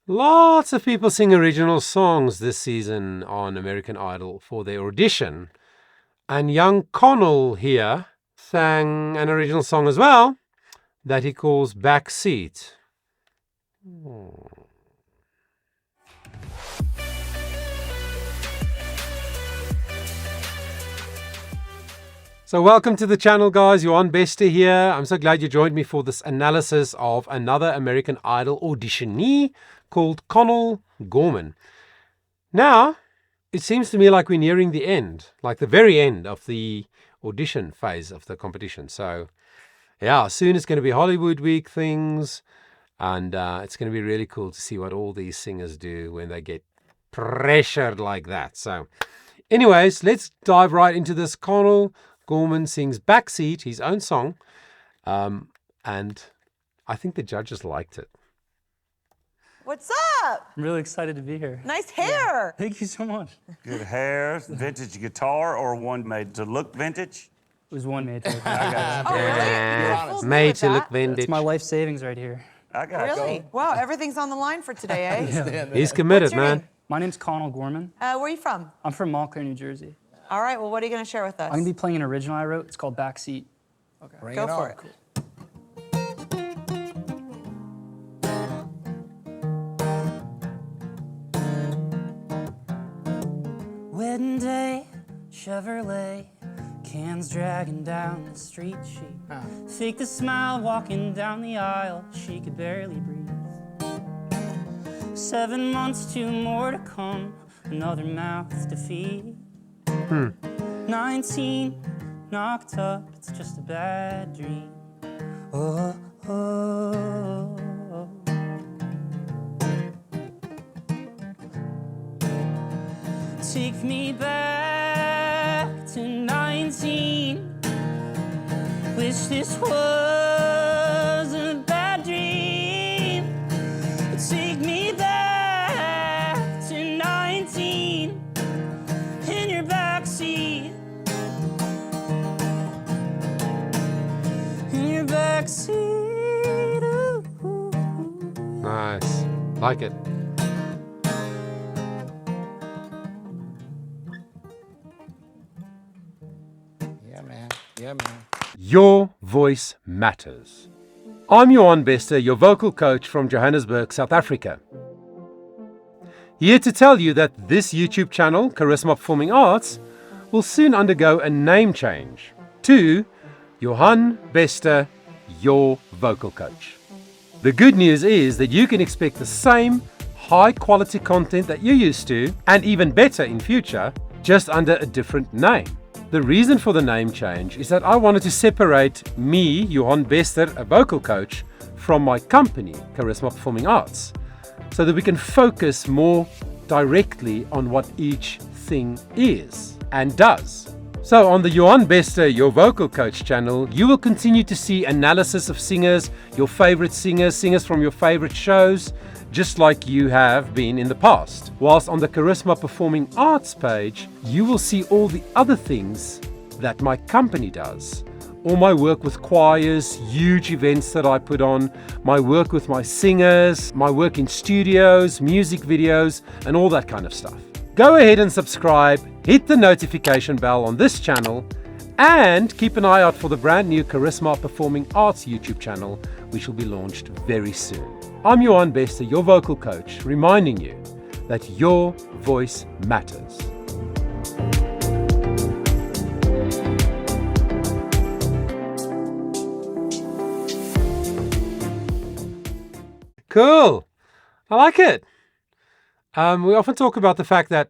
Lots of people sing original songs this season on American Idol for their audition. And young Conall here sang an original song as well that he calls Backseat. So welcome to the channel, guys. Johan Bester here. I'm so glad you joined me for this analysis of another American Idol auditionee called Conall Gorman. Now, it seems to me like we're nearing the end, like the very end of the audition phase of the competition. So, yeah, soon it's going to be Hollywood Week things, and it's going to be really cool to see what all these singers do when they get pressured like that. So, anyways, let's dive right into this. Conall Gorman sings Backseat, his own song, and I think the judges liked it. What's up? I'm really excited to be here. Nice hair. Thank you so much. Good hair, vintage guitar, or one made to look vintage? It was one made to look. Oh, really? Yeah, You're made with to look that? vintage. It's my life savings right here. I got Really? Wow, everything's on the line for today, eh? He's committed, What's your man. name? My name's Conall Gorman. Where are you from? I'm from Montclair, New Jersey. All right, well, what are you going to share with us? I'm gonna be playing an original I wrote. It's called Backseat. Bring Go it for on. it. Wedding day, Chevrolet, cans dragging down the street. She faked a smile walking down the aisle. She could barely breathe. 7 months, 2 more to come. Another mouth to feed. 19, knocked up. It's just a bad dream. Oh, oh, oh. Take me back to 19. Wish this was a bad dream. Take me back to 19 in your backseat. In your backseat. Ooh, ooh, ooh. Nice. Like it. Yeah, man. Yeah, man. Your voice matters. I'm Johan Bester, your vocal coach from Johannesburg, South Africa. Here to tell you that this YouTube channel, Charisma Performing Arts, will soon undergo a name change to Johan Bester, your vocal coach. The good news is that you can expect the same high quality content that you're used to, and even better in future, just under a different name. The reason for the name change is that I wanted to separate me, Johan Bester, a vocal coach, from my company, Charisma Performing Arts, so that we can focus more directly on what each thing is and does. So on the Johan Bester, your vocal coach channel, you will continue to see analysis of singers, your favorite singers, singers from your favorite shows, just like you have been in the past. Whilst on the Charisma Performing Arts page, you will see all the other things that my company does. All my work with choirs, huge events that I put on, my work with my singers, my work in studios, music videos, and all that kind of stuff. Go ahead and subscribe, hit the notification bell on this channel, and keep an eye out for the brand new Charisma Performing Arts YouTube channel, which will be launched very soon. I'm Johan Bester, your vocal coach, reminding you that your voice matters. Cool. I like it. We often talk about the fact that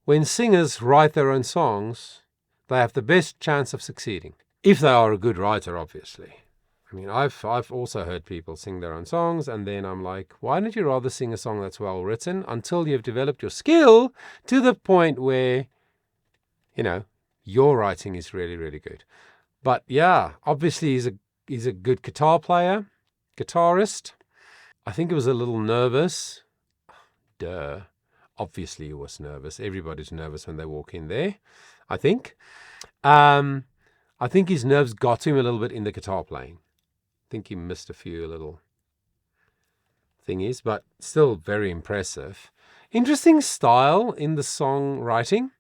when singers write their own songs, they have the best chance of succeeding. If they are a good writer, obviously. I mean, I've also heard people sing their own songs, and then I'm like, why don't you rather sing a song that's well written until you've developed your skill to the point where, you know, your writing is really, really good. But yeah, obviously he's a good guitar player, guitarist. I think he was a little nervous. Duh. Obviously he was nervous. Everybody's nervous when they walk in there, I think. I think his nerves got to him a little bit in the guitar playing. I think he missed a few little thing is, but still very impressive. Interesting style in the songwriting.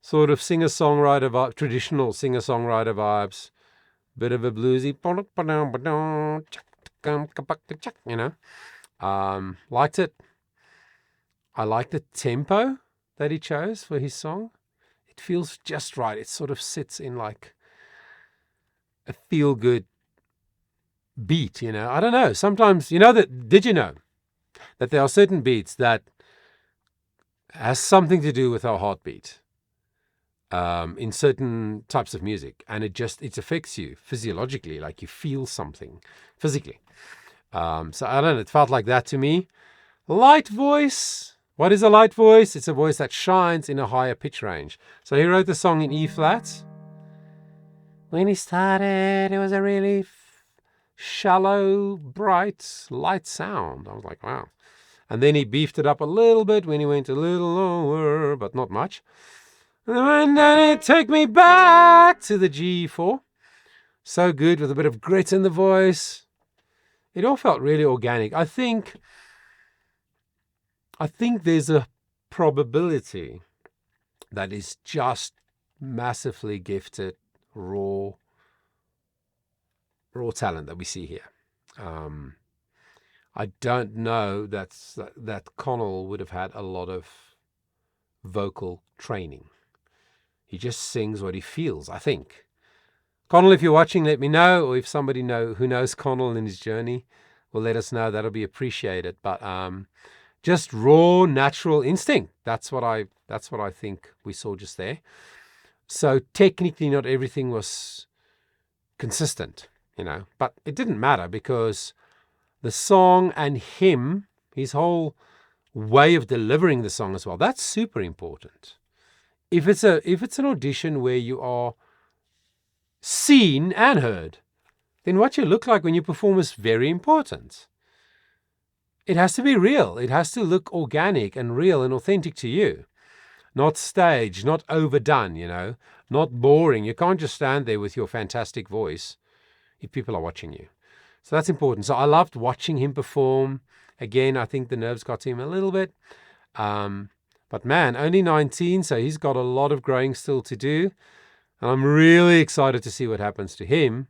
Sort of singer-songwriter vibe, traditional singer-songwriter vibes. Bit of a bluesy, you know. Liked it. I like the tempo that he chose for his song. It feels just right. It sort of sits in like a feel-good beat, you know. I don't know. Sometimes, did you know that there are certain beats that has something to do with our heartbeat in certain types of music, and it affects you physiologically, like you feel something physically. So I don't know. It felt like that to me. Light voice. What is a light voice? It's a voice that shines in a higher pitch range. So he wrote the song in E flat. When he started, it was a really shallow, bright, light sound. I was like, wow. And then he beefed it up a little bit when he went a little lower, but not much. And then it took me back to the G4. So good, with a bit of grit in the voice. It all felt really organic. I think there's a probability that is just massively gifted, raw talent that we see here. I don't know that Conall would have had a lot of vocal training. He just sings what he feels, I think. Conall, if you're watching, let me know, or if somebody who knows Conall and his journey will let us know, that'll be appreciated. But just raw, natural instinct. That's what I think we saw just there. So technically, not everything was consistent, but it didn't matter, because the song and him, his whole way of delivering the song as well, that's super important. If it's an audition where you are seen and heard, then what you look like when you perform is very important. It has to be real. It has to look organic and real and authentic to you. Not staged, not overdone, not boring. You can't just stand there with your fantastic voice if people are watching you. So that's important. So I loved watching him perform. Again, I think the nerves got to him a little bit. But man, only 19, so he's got a lot of growing still to do. And I'm really excited to see what happens to him.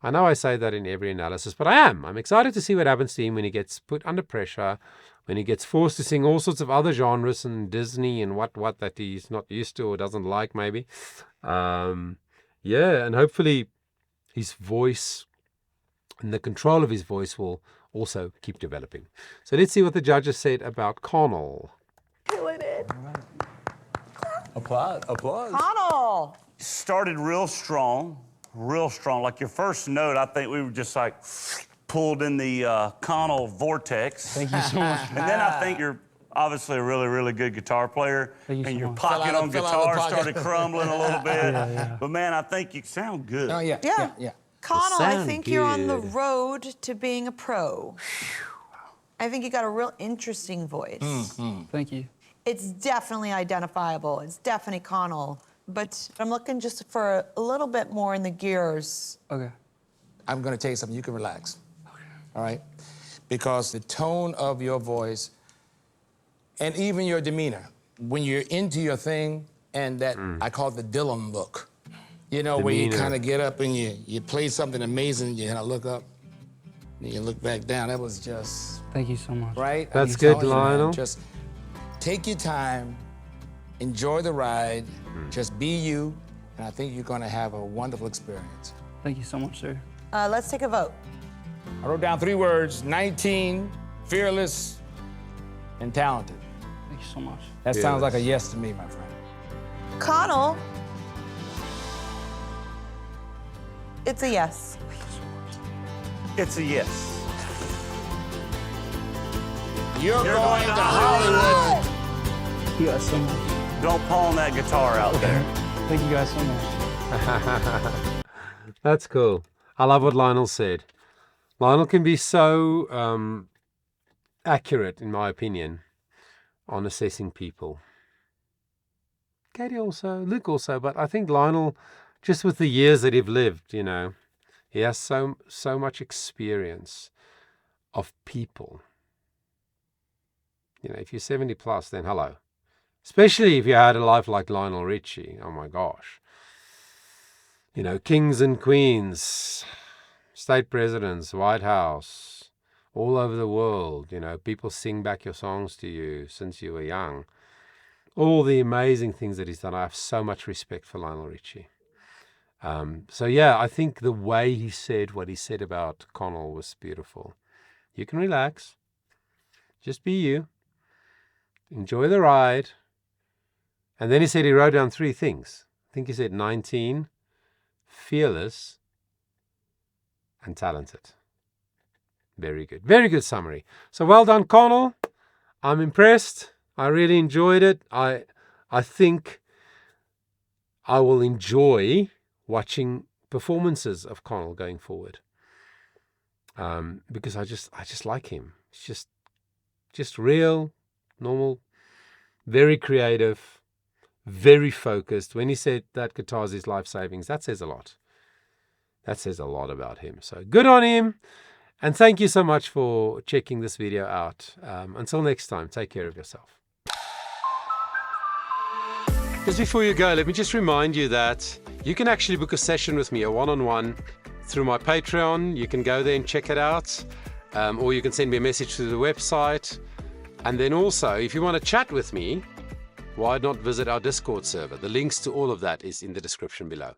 I know I say that in every analysis, but I'm excited to see what happens to him when he gets put under pressure, when he gets forced to sing all sorts of other genres and Disney and what that he's not used to or doesn't like, maybe. And hopefully his voice and the control of his voice will also keep developing. So let's see what the judges said about Conall. Killing it. Applause. Conall. Started real strong. Like your first note, I think we were just like pulled in the Conall vortex. Thank you so much. And then I think you're obviously a really, really good guitar player. Thank you so and your much. pocket on Fell out of the guitar pocket. started crumbling a little bit. Yeah. But man, I think you sound good. Oh, yeah. Yeah. Conall, I sound think you're on the good. road to being a pro. I think you got a real interesting voice. Thank you. It's definitely identifiable. It's definitely Conall. But I'm looking just for a little bit more in the gears. Okay. I'm going to tell you something. You can relax. All right? Because the tone of your voice and even your demeanor, when you're into your thing, and that, I call it the Dylan look. Where you Demeanor. kind of get up and you play something amazing, you kind of look up, and you look back down. That was just, Thank you so much. right? That's I'm good, telling you, man, Lionel. just take your time, enjoy the ride, just be you, and I think you're going to have a wonderful experience. Thank you so much, sir. Let's take a vote. I wrote down 3 words: 19, fearless, and talented. Thank you so much. That sounds like a Fearless. yes to me, my friend. Conall. It's a yes. It's a yes. You're You're going going to to Hollywood. Thank you guys so much. Don't pawn that guitar out there. Thank you guys so much. That's cool. I love what Lionel said. Lionel can be so accurate, in my opinion, on assessing people. Katie also, Luke also, but I think Lionel, just with the years that he've lived, he has so much experience. of people. You know, if you're 70 plus, then hello. Especially if you had a life like Lionel Richie. Oh my gosh. You know, kings and queens, state presidents, White House, all over the world. You know, people sing back your songs to you since you were young. All the amazing things that he's done. I have so much respect for Lionel Richie. So yeah, I think the way he said what he said about Conall was beautiful. You can relax. Just be you. Enjoy the ride. And then he said he wrote down 3 things. I think he said 19, fearless, and talented. Very good. Very good summary. So well done, Conall. I'm impressed. I really enjoyed it. I think I will enjoy watching performances of Conall going forward. Because I just like him. It's just real, normal, very creative, very focused. When he said that guitar's his life savings, that says a lot. That says a lot about him. So good on him. And thank you so much for checking this video out. Until next time, take care of yourself. Just before you go, let me just remind you that you can actually book a session with me, a one-on-one, through my Patreon. You can go there and check it out. Or you can send me a message through the website. And then also, if you want to chat with me, why not visit our Discord server? The links to all of that is in the description below.